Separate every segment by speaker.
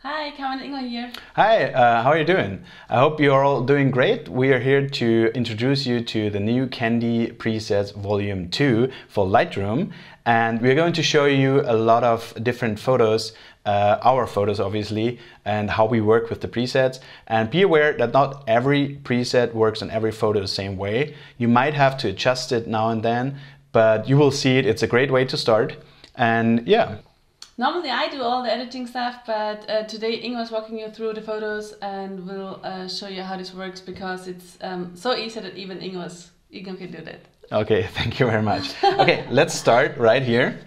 Speaker 1: Hi, Carmen and Ingo here.
Speaker 2: Hi, how are you doing? I hope you're all doing great. We are here to introduce you to the new Candi Presets Volume 2 for Lightroom, and we're going to show you a lot of different photos, our photos obviously, and how we work with the presets. And be aware that not every preset works on every photo the same way. You might have to adjust it now and then, but you will see it. It's a great way to start. And yeah.
Speaker 1: Normally I do all the editing stuff, but today Ingo is walking you through the photos and will show you how this works because it's so easy that even Ingo can do that.
Speaker 2: Okay, thank you very much. Okay, let's start right here.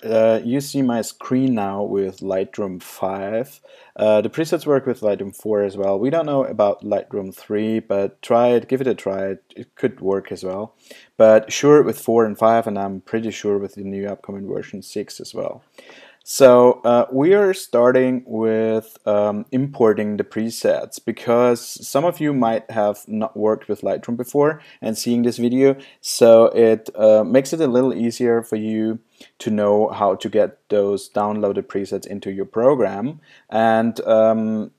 Speaker 2: You see my screen now with Lightroom 5. The presets work with Lightroom 4 as well. We don't know about Lightroom 3, but try it, give it a try. It could work as well. But sure with 4 and 5, and I'm pretty sure with the new upcoming version 6 as well. So we are starting with importing the presets because some of you might have not worked with Lightroom before and seeing this video, so it makes it a little easier for you to know how to get those downloaded presets into your program. And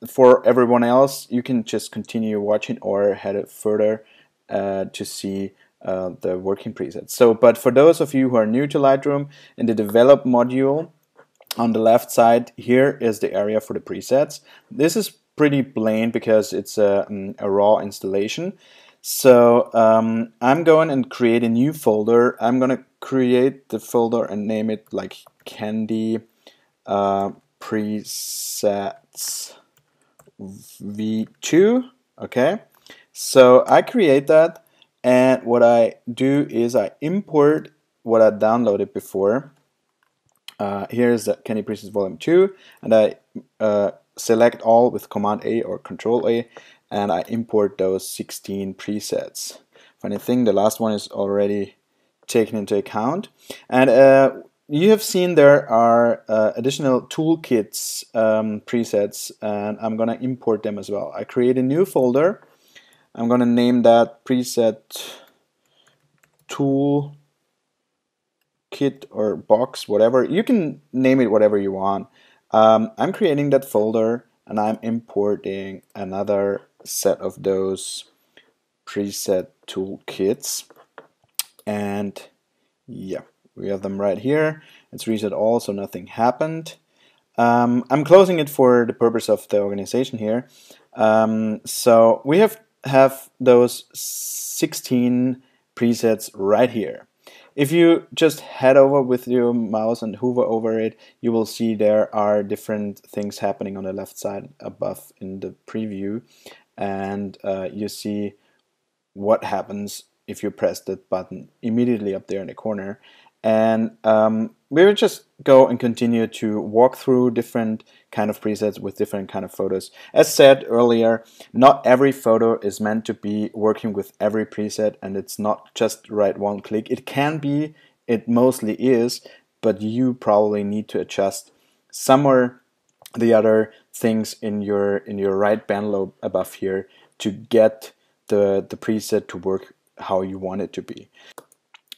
Speaker 2: for everyone else, you can just continue watching or head further to see the working presets. So, but for those of you who are new to Lightroom, in the develop module, on the left side here is the area for the presets. This is pretty plain because it's a raw installation. So I'm going and create a new folder. I'm going to create the folder and name it like Candi Presets V2. Okay, so I create that, and what I do is I import what I downloaded before. Here's the Candi Presets Volume 2, and I select all with Command A or Control A, and I import those 16 presets. Funny thing, the last one is already taken into account. And you have seen there are additional toolkits presets, and I'm going to import them as well. I create a new folder. I'm going to name that preset tool kit or box, whatever. You can name it whatever you want. I'm creating that folder and I'm importing another set of those preset toolkits, and yeah, we have them right here. It's reset all, so nothing happened. I'm closing it for the purpose of the organization here. So we have those 16 presets right here. If you just head over with your mouse and hover over it, you will see there are different things happening on the left side above in the preview, and you see what happens if you press that button immediately up there in the corner. And we will just go and continue to walk through different kind of presets with different kind of photos. As said earlier, not every photo is meant to be working with every preset, and it's not just right one click. It can be, it mostly is, but you probably need to adjust some or the other things in your right band lobe above here to get the preset to work how you want it to be.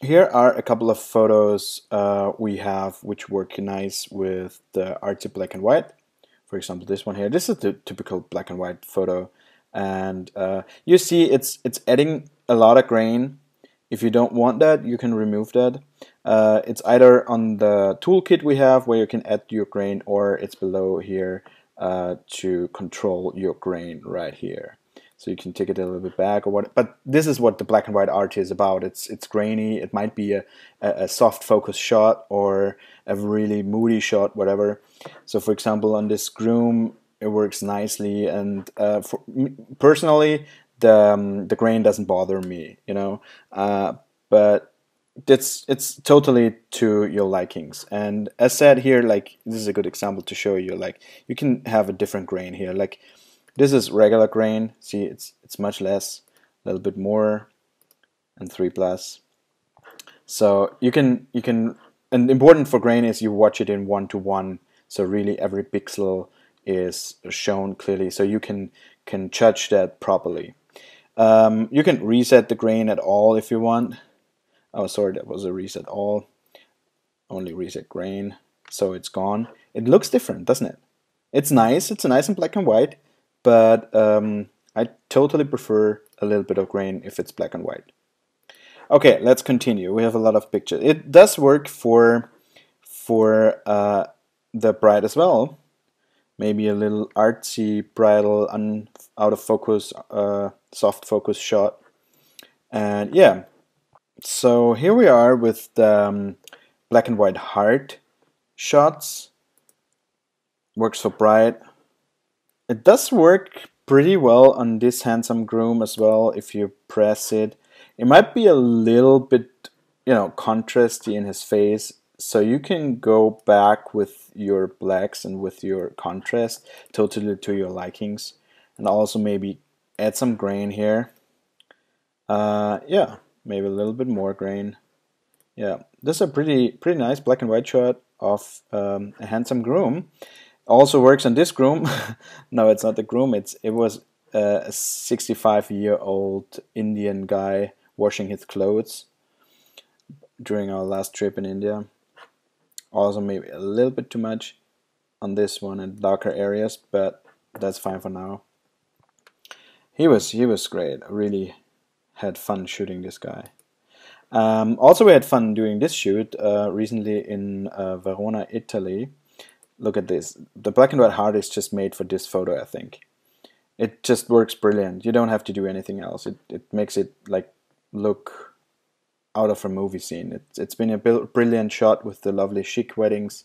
Speaker 2: Here are a couple of photos we have which work nice with the Arty black and white. For example, this one here. This is the typical black and white photo, and you see it's adding a lot of grain. If you don't want that, you can remove that. It's either on the toolkit we have where you can add your grain, or it's below here to control your grain right here. So you can take it a little bit back or what, but this is what the black and white art is about. It's grainy. It might be a soft focus shot or a really moody shot, whatever. So for example, on this groom, it works nicely, and personally, the grain doesn't bother me, you know. But it's totally to your likings. And as said here, like this is a good example to show you. Like you can have a different grain here, like. This is regular grain. See, it's much less, a little bit more, and 3+. So you can, and important for grain is you watch it in 1:1. So really every pixel is shown clearly, so you can judge that properly. You can reset the grain at all if you want. Oh, sorry, that was a reset all. Only reset grain, so it's gone. It looks different, doesn't it? It's nice. It's nice in black and white, but I totally prefer a little bit of grain if it's black and white. Okay, let's continue. We have a lot of pictures. It does work for the bride as well. Maybe a little artsy bridal out of focus, soft focus shot. And yeah, so here we are with the black and white heart shots. Works for bride. It does work pretty well on this handsome groom as well if you press it. It might be a little bit, contrasty in his face, so you can go back with your blacks and with your contrast totally to your likings, and also maybe add some grain here. Yeah, maybe a little bit more grain. Yeah, this is a pretty nice black and white shot of a handsome groom. Also works on this groom. No, it's not the groom. It was a 65-year-old Indian guy washing his clothes during our last trip in India. Also maybe a little bit too much on this one in darker areas, but that's fine for now. He was great. I really had fun shooting this guy. Also, we had fun doing this shoot recently in Verona, Italy. Look at this. The black and white heart is just made for this photo, I think. It just works brilliant. You don't have to do anything else. It makes it like look out of a movie scene. It's been a brilliant shot with the lovely chic weddings,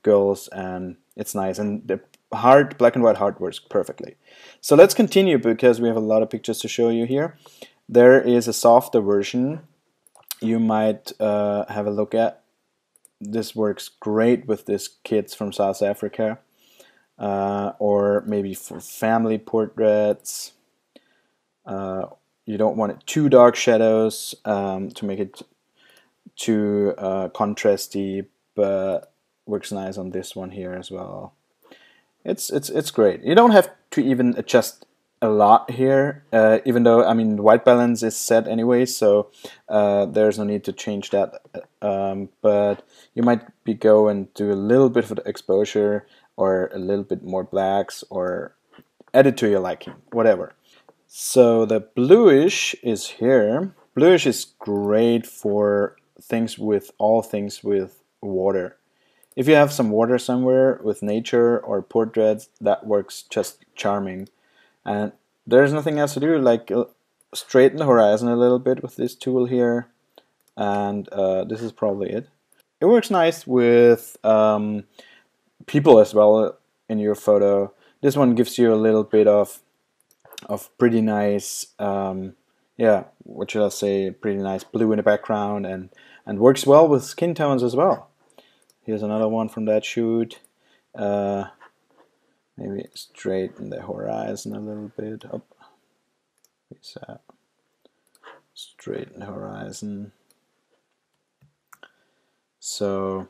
Speaker 2: girls, and it's nice. And the heart, black and white heart, works perfectly. So let's continue because we have a lot of pictures to show you here. There is a softer version you might have a look at. This works great with these kids from South Africa, or maybe for family portraits. You don't want it too dark shadows to make it too contrasty, but works nice on this one here as well. It's great. You don't have to even adjust a lot here, even though the white balance is set anyway, so there's no need to change that. But you might go and do a little bit of exposure or a little bit more blacks or add it to your liking, whatever. So the bluish is here. Bluish is great for all things with water. If you have some water somewhere with nature or portraits, that works just charming. And there's nothing else to do, like straighten the horizon a little bit with this tool here, and this is probably it. It works nice with people as well in your photo. This one gives you a little bit of pretty nice, yeah, what should I say, pretty nice blue in the background, and works well with skin tones as well. Here's another one from that shoot. Maybe straighten the horizon a little bit. Up. Straighten the horizon. So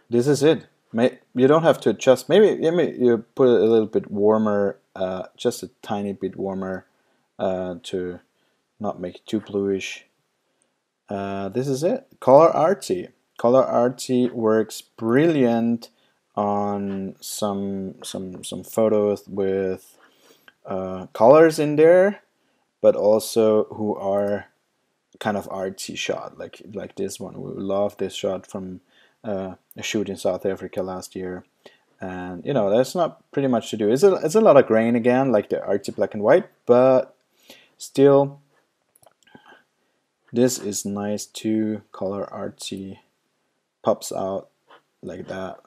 Speaker 2: this is it. You don't have to adjust. Maybe you put it a little bit warmer, just a tiny bit warmer, to not make it too bluish. This is it. Color Arty. Color Arty works brilliant on some photos with colors in there, but also who are kind of artsy shot, like this one. We love this shot from a shoot in South Africa last year, and there's not pretty much to do. It's a lot of grain again, like the artsy black and white, but still, this is nice too. Color Arty pops out like that.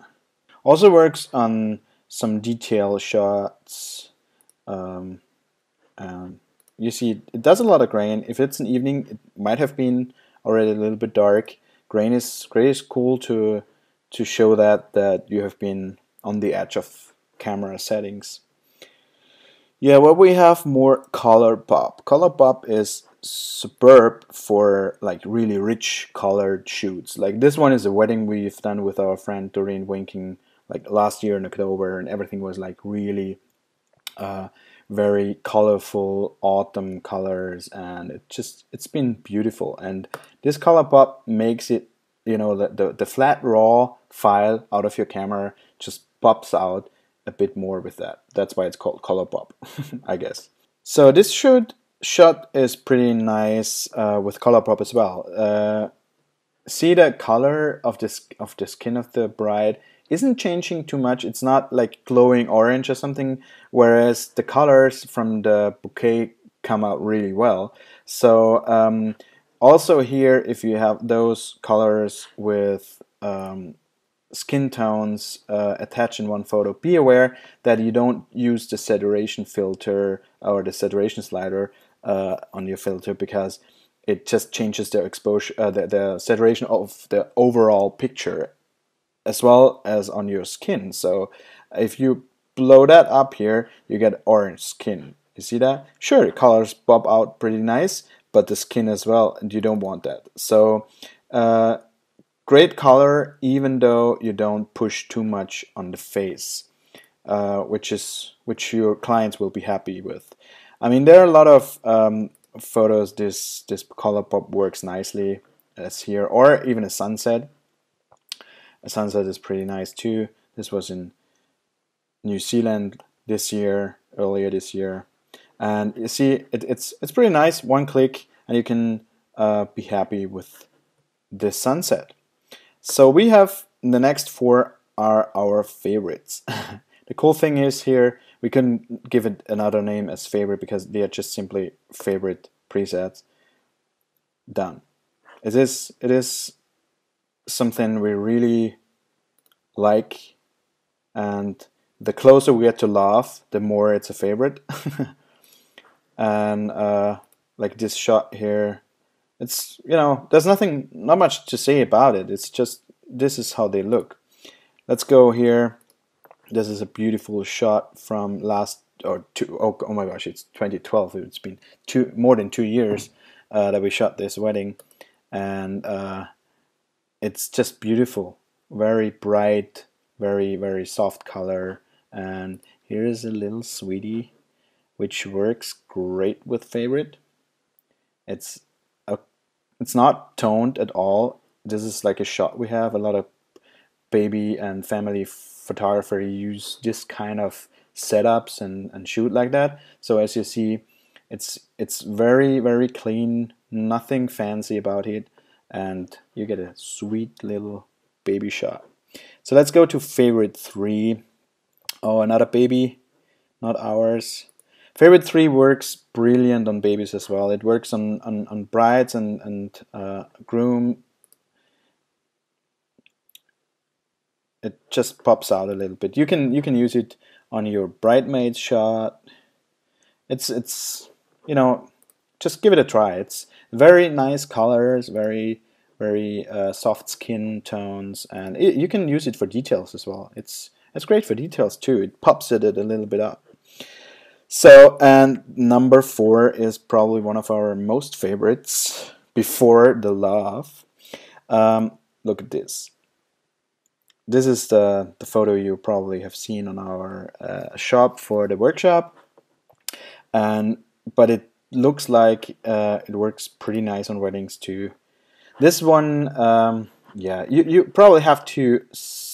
Speaker 2: Also works on some detail shots, and you see it does a lot of grain. If it's an evening, it might have been already a little bit dark. Grain is cool to show that you have been on the edge of camera settings. Yeah, well, we have more color pop. Color pop is superb for like really rich colored shoots. Like this one is a wedding we've done with our friend Doreen Winking like last year in October, and everything was like really very colorful autumn colors, and it's been beautiful. And this color pop makes it, the flat raw file out of your camera just pops out a bit more with that. That's why it's called color pop, I guess. So this shot is pretty nice with color pop as well. See the color of the skin of the bride isn't changing too much. It's not like glowing orange or something, whereas the colors from the bouquet come out really well. So also here, if you have those colors with skin tones attached in one photo, be aware that you don't use the saturation filter or the saturation slider on your filter, because it just changes the exposure, the saturation of the overall picture as well as on your skin. So if you blow that up here, you get orange skin. You see that? Sure, the colors pop out pretty nice, but the skin as well, and you don't want that. So great color, even though you don't push too much on the face, which your clients will be happy with. I mean, there are a lot of photos this color pop works nicely, as here, or even a sunset. A sunset is pretty nice too. This was in New Zealand earlier this year, and you see it's pretty nice. One click and you can be happy with this sunset. So we have the next 4 are our favorites. The cool thing is here we couldn't give it another name as favorite because they are just simply favorite presets. Done. It is something we really like, and the closer we get to love, the more it's a favorite. And like this shot here, it's, you know, there's not much to say about it. It's just, this is how they look. Let's go here. This is a beautiful shot from oh my gosh, it's 2012. It's been more than 2 years that we shot this wedding, and it's just beautiful. Very bright, very soft color, and here is a little sweetie, which works great with favorite. It's not toned at all. This is like a shot we have. A lot of baby and family photographer use this kind of setups and shoot like that. So as you see, it's very clean, nothing fancy about it, and you get a sweet little baby shot. So let's go to favorite 3. Oh, another baby, not ours. Favorite 3 works brilliant on babies as well. It works on brides and groom. It just pops out a little bit. You can use it on your bridesmaid shot. It's you know, just give it a try. It's very nice colors, very soft skin tones, and you can use it for details as well. It's great for details too. It pops it a little bit up. So, and number 4 is probably one of our most favorites, before the love. Look at this. This is the photo you probably have seen on our shop for the workshop, but it looks like it works pretty nice on weddings too. This one, yeah, you probably have to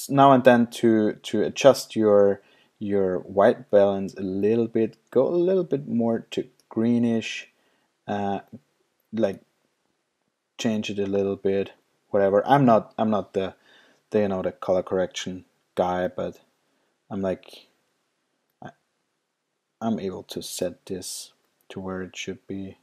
Speaker 2: now and then to adjust your white balance a little bit. Go a little bit more to greenish, like change it a little bit. Whatever. I'm not the the color correction guy, but I'm able to set this to where it should be.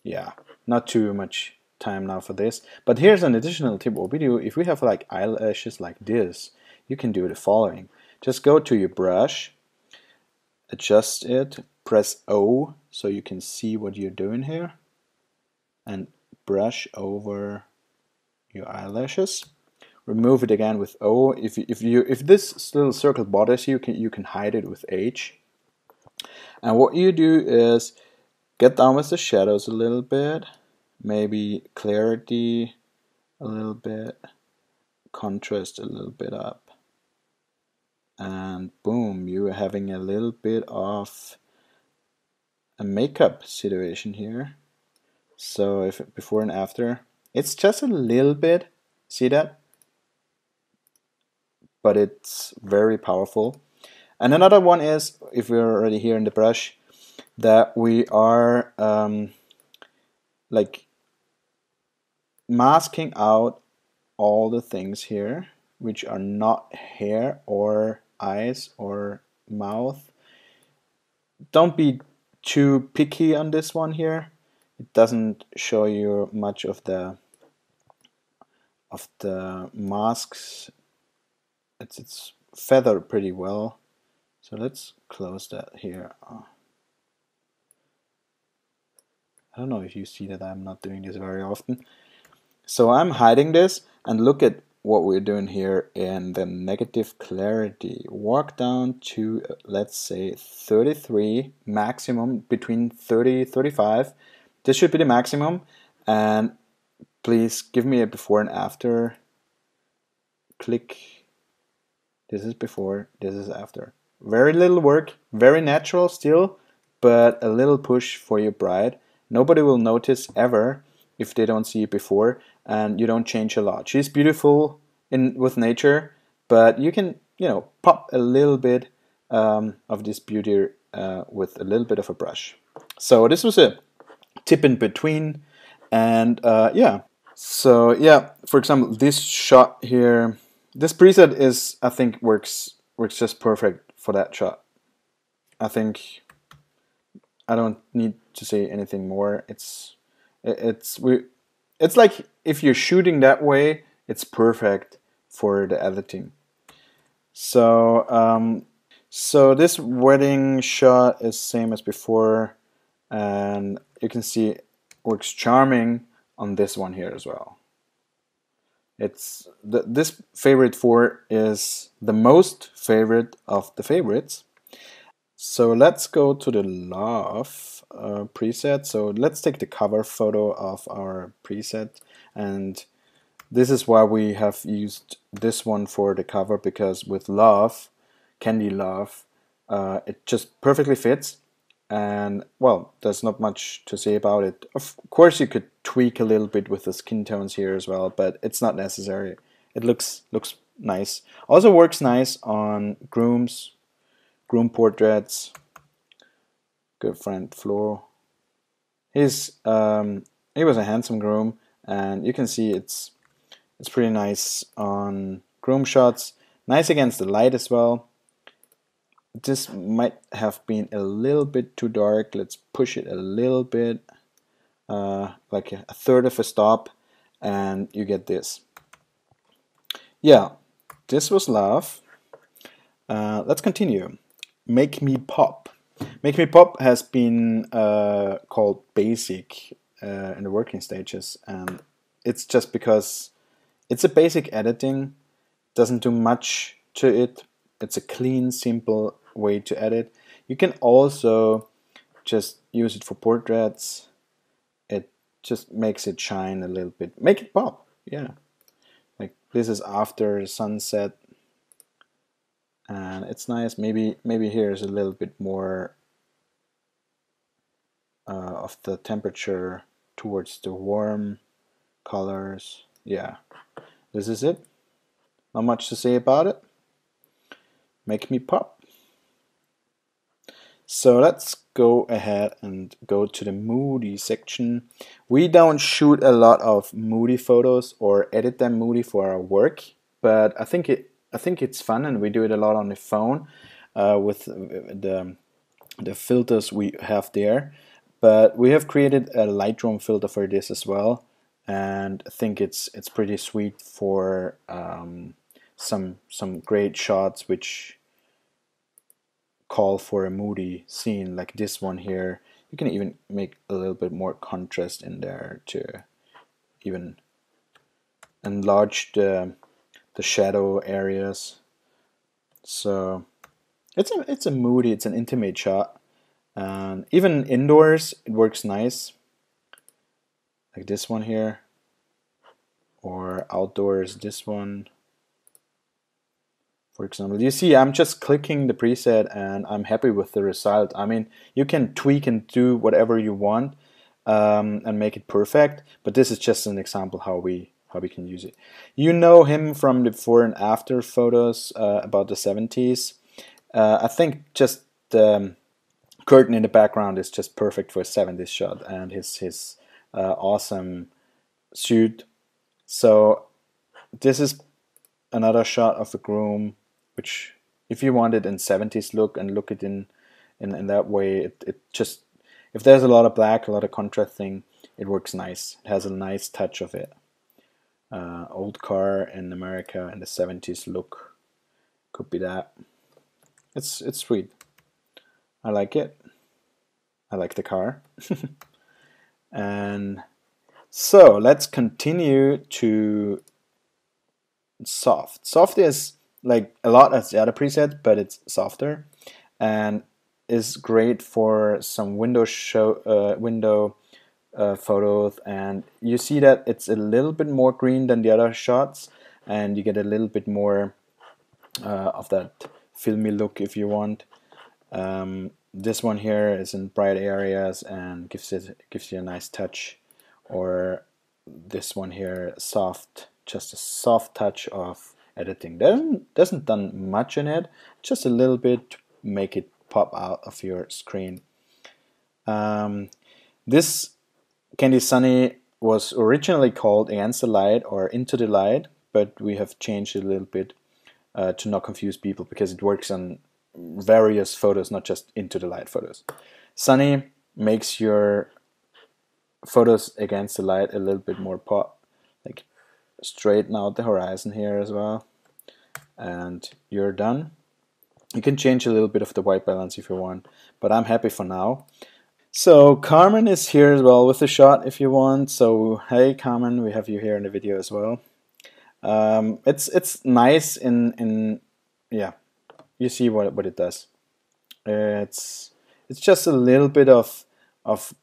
Speaker 2: Yeah, not too much time now for this, but here's an additional tip. What we do, if we have like eyelashes like this, you can do the following. Just go to your brush, adjust it, press O so you can see what you're doing here, and brush over your eyelashes. Remove it again with O. If this little circle bothers you, you can hide it with H. And what you do is get down with the shadows a little bit, maybe clarity a little bit, contrast a little bit up, and boom, you're having a little bit of a makeup situation here. So if before and after, it's just a little bit, see that? But it's very powerful. And another one is, if we're already here in the brush, that we are like masking out all the things here which are not hair or eyes or mouth. Don't be too picky on this one here. It doesn't show you much of the masks. It's feathered pretty well. So let's close that here. I don't know if you see that I'm not doing this very often. So I'm hiding this, and look at what we're doing here in the negative clarity. Walk down to, let's say, 33 maximum, between 30 35. This should be the maximum, and please give me a before and after. Click. This is before, this is after. Very little work, very natural still, but a little push for your bride. Nobody will notice ever if they don't see it before, and you don't change a lot. She's beautiful with nature, but you can, pop a little bit of this beauty with a little bit of a brush. So this was a tip in between, and yeah. So yeah, for example, this shot here, this preset is, I think, works just perfect for that shot. I think I don't need to say anything more. It's like if you're shooting that way, it's perfect for the editing. So so this wedding shot is same as before, and you can see it works charming on this one here as well. It's this favorite 4 is the most favorite of the favorites. So let's go to the love preset. So let's take the cover photo of our preset, and this is why we have used this one for the cover, because with love, Candi love, it just perfectly fits. And well, there's not much to say about it. Of course, you could tweak a little bit with the skin tones here as well, but it's not necessary. It looks nice. Also works nice on groom portraits. Good friend Flo. He was a handsome groom, and you can see it's pretty nice on groom shots. Nice against the light as well. This might have been a little bit too dark. Let's push it a little bit, like a third of a stop, and you get this. Yeah, this was love. Let's continue. Make Me Pop. Make Me Pop has been called basic in the working stages, and it's just because it's a basic editing, doesn't do much to it. It's a clean, simple way to edit. You can also just use it for portraits. It just makes it shine a little bit. Make it pop, yeah. Like this is after sunset, and it's nice. Maybe here's a little bit more of the temperature towards the warm colors. Yeah, this is it. Not much to say about it. Make Me Pop. So let's go ahead and go to the moody section. We don't shoot a lot of moody photos or edit them moody for our work, but I think it's fun, and we do it a lot on the phone with the filters we have there. But we have created a Lightroom filter for this as well, and I think it's pretty sweet for some great shots which call for a moody scene, like this one here. You can even make a little bit more contrast in there to even enlarge the shadow areas. So it's a moody, it's an intimate shot, and even indoors it works nice, like this one here, or outdoors this one. For example, you see I'm just clicking the preset and I'm happy with the result. I mean, you can tweak and do whatever you want and make it perfect, but this is just an example how we can use it. You know him from the before and after photos about the 70s. I think just the curtain in the background is just perfect for a 70s shot, and his awesome suit. So this is another shot of a groom, which if you want it in 70s look and look it in that way, it just, if there's a lot of black, a lot of contrast thing, it works nice. It has a nice touch of it. Old car in America in the 70s look, could be that. It's sweet. I like it. I like the car. And so let's continue to soft. Soft is like a lot as the other preset, but it's softer and is great for some window photos. And you see that it's a little bit more green than the other shots, and you get a little bit more of that filmy look if you want. This one here is in bright areas and gives you a nice touch, or this one here soft, just a soft touch of editing. Doesn't done much in it, just a little bit to make it pop out of your screen. This Candi Sunny was originally called Against the Light or Into the Light, but we have changed it a little bit to not confuse people, because it works on various photos, not just into the light photos. Sunny makes your photos against the light a little bit more pop, like straighten out the horizon here as well, and you're done. You can change a little bit of the white balance if you want, but I'm happy for now. So Carmen is here as well with the shot if you want. So hey Carmen, we have you here in the video as well. It's nice in yeah, you see what it does. It's just a little bit of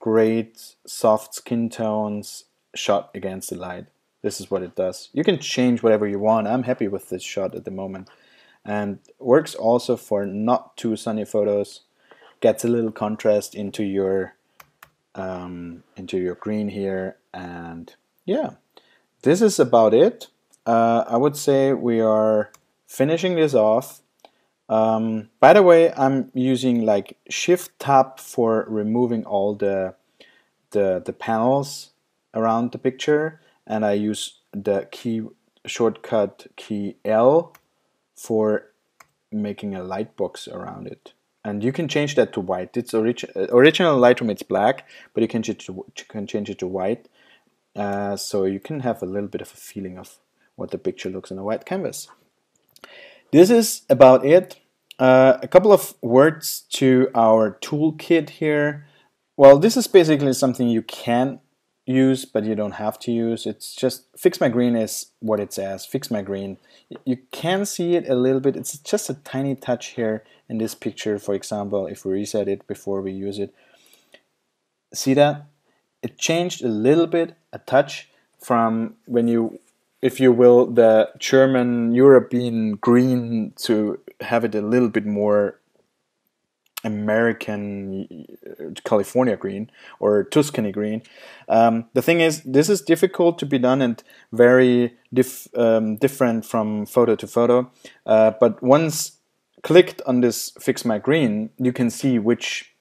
Speaker 2: great soft skin tones shot against the light. This is what it does. You can change whatever you want. I'm happy with this shot at the moment, and works also for not too sunny photos. Gets a little contrast into your green here, and yeah, this is about it. I would say we are finishing this off. By the way, I'm using like Shift Tab for removing all the panels around the picture, and I use the shortcut key L for making a light box around it. And you can change that to white. It's original Lightroom, it's black, but you can change it to white, so you can have a little bit of a feeling of what the picture looks on a white canvas. This is about it. A couple of words to our toolkit here. Well, this is basically something you can use, but you don't have to use. It's just Fix My Green is what it says, Fix My Green. You can see it a little bit. It's just a tiny touch here in this picture, for example, if we reset it before we use it. See that? It changed a little bit, a touch, from when you, if you will, the German European green to have it a little bit more American California green or Tuscany green. The thing is, this is difficult to be done and very different from photo to photo. But once clicked on this Fix My Green, you can see which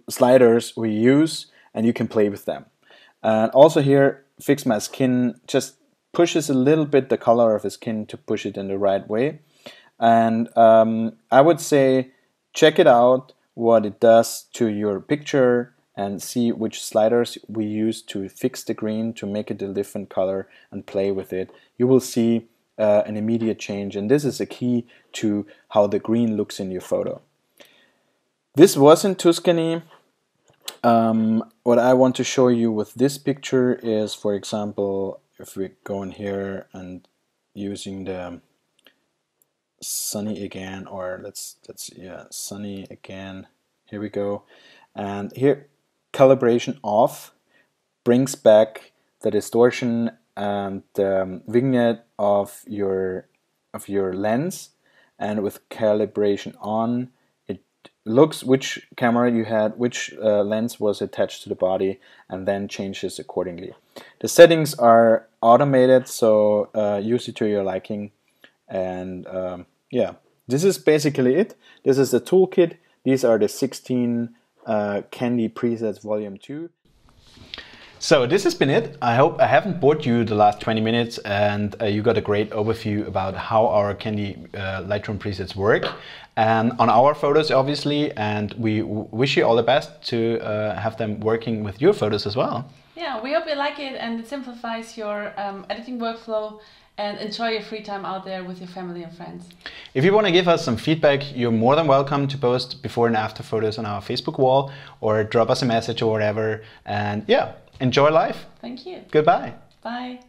Speaker 2: sliders we use and you can play with them. And also here, Fix My Skin just pushes a little bit the color of the skin to push it in the right way. And I would say check it out, what it does to your picture, and see which sliders we use to fix the green to make it a different color and play with it. You will see an immediate change, and this is a key to how the green looks in your photo. This was in Tuscany. What I want to show you with this picture is, for example, if we go in here and using the sunny again, or let's sunny again, here we go, and here calibration off brings back the distortion and the vignette of your lens, and with calibration on it looks which camera you had, which lens was attached to the body, and then changes accordingly. The settings are automated, so use it to your liking. And yeah, this is basically it. This is the toolkit. These are the 16 Candi presets volume 2. So this has been it. I hope I haven't bored you the last 20 minutes and you got a great overview about how our Candi Lightroom presets work and on our photos obviously, and we wish you all the best to have them working with your photos as well.
Speaker 1: Yeah, we hope you like it and it simplifies your editing workflow, and enjoy your free time out there with your family and friends.
Speaker 2: If you want to give us some feedback, you're more than welcome to post before and after photos on our Facebook wall or drop us a message or whatever. And yeah, enjoy life.
Speaker 1: Thank you.
Speaker 2: Goodbye.
Speaker 1: Bye.